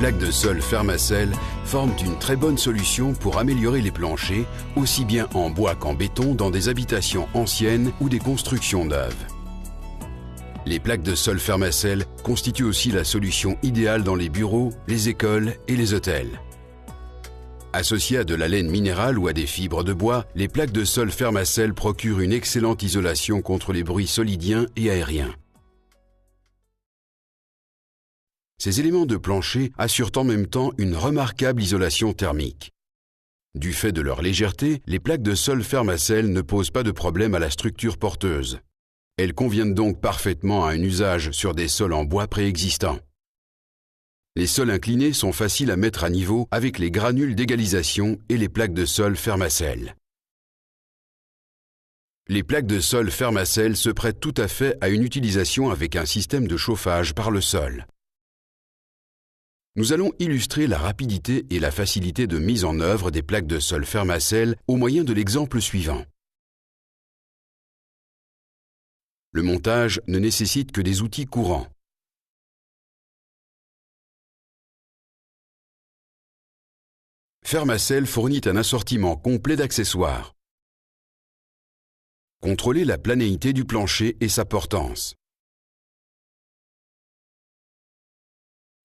plaques de sol Fermacell forment une très bonne solution pour améliorer les planchers, aussi bien en bois qu'en béton dans des habitations anciennes ou des constructions neuves. Les plaques de sol Fermacell constituent aussi la solution idéale dans les bureaux, les écoles et les hôtels. Associées à de la laine minérale ou à des fibres de bois, les plaques de sol Fermacell procurent une excellente isolation contre les bruits solidiens et aériens. Ces éléments de plancher assurent en même temps une remarquable isolation thermique. Du fait de leur légèreté, les plaques de sol Fermacell ne posent pas de problème à la structure porteuse. Elles conviennent donc parfaitement à un usage sur des sols en bois préexistants. Les sols inclinés sont faciles à mettre à niveau avec les granules d'égalisation et les plaques de sol Fermacell. Les plaques de sol Fermacell se prêtent tout à fait à une utilisation avec un système de chauffage par le sol. Nous allons illustrer la rapidité et la facilité de mise en œuvre des plaques de sol Fermacell au moyen de l'exemple suivant. Le montage ne nécessite que des outils courants. Fermacell fournit un assortiment complet d'accessoires. Contrôlez la planéité du plancher et sa portance.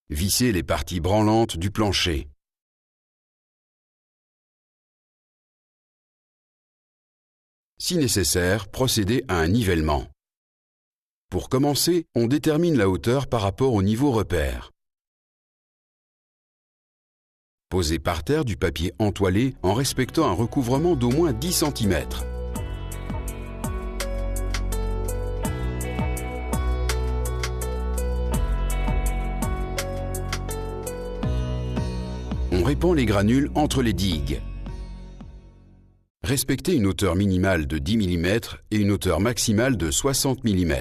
Vissez les parties branlantes du plancher. Si nécessaire, procédez à un nivellement. Pour commencer, on détermine la hauteur par rapport au niveau repère. Posez par terre du papier entoilé en respectant un recouvrement d'au moins 10 cm. On répand les granules entre les digues. Respectez une hauteur minimale de 10 mm et une hauteur maximale de 60 mm.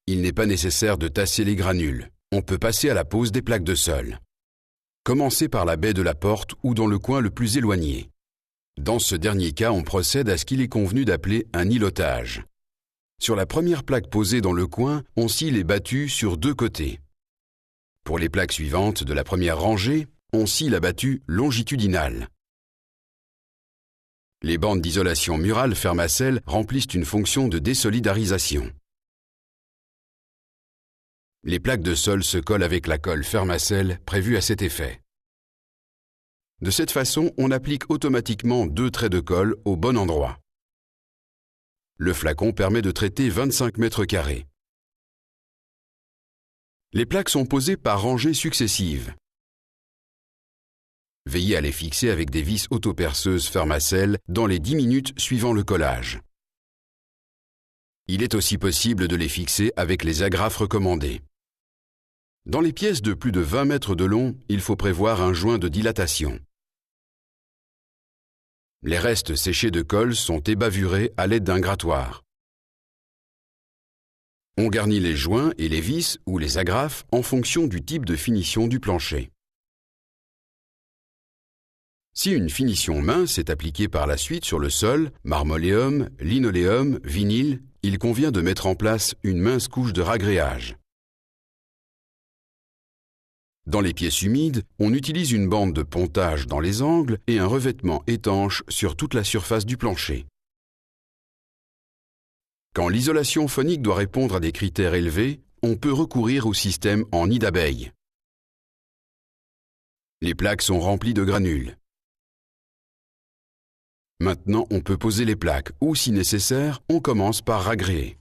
Il n'est pas nécessaire de tasser les granules. On peut passer à la pose des plaques de sol. Commencez par la baie de la porte ou dans le coin le plus éloigné. Dans ce dernier cas, on procède à ce qu'il est convenu d'appeler un îlotage. Sur la première plaque posée dans le coin, on scie les battues sur deux côtés. Pour les plaques suivantes de la première rangée, on scie la battue longitudinale. Les bandes d'isolation murale Fermacell remplissent une fonction de désolidarisation. Les plaques de sol se collent avec la colle Fermacell prévue à cet effet. De cette façon, on applique automatiquement 2 traits de colle au bon endroit. Le flacon permet de traiter 25 mètres carrés. Les plaques sont posées par rangées successives. Veillez à les fixer avec des vis autoperceuses Fermacell dans les 10 minutes suivant le collage. Il est aussi possible de les fixer avec les agrafes recommandées. Dans les pièces de plus de 20 mètres de long, il faut prévoir un joint de dilatation. Les restes séchés de colle sont ébavurés à l'aide d'un grattoir. On garnit les joints et les vis ou les agrafes en fonction du type de finition du plancher. Si une finition mince est appliquée par la suite sur le sol, marmoléum, linoléum, vinyle, il convient de mettre en place une mince couche de ragréage. Dans les pièces humides, on utilise une bande de pontage dans les angles et un revêtement étanche sur toute la surface du plancher. Quand l'isolation phonique doit répondre à des critères élevés, on peut recourir au système en nid d'abeille. Les plaques sont remplies de granules. Maintenant, on peut poser les plaques ou, si nécessaire, on commence par ragréer.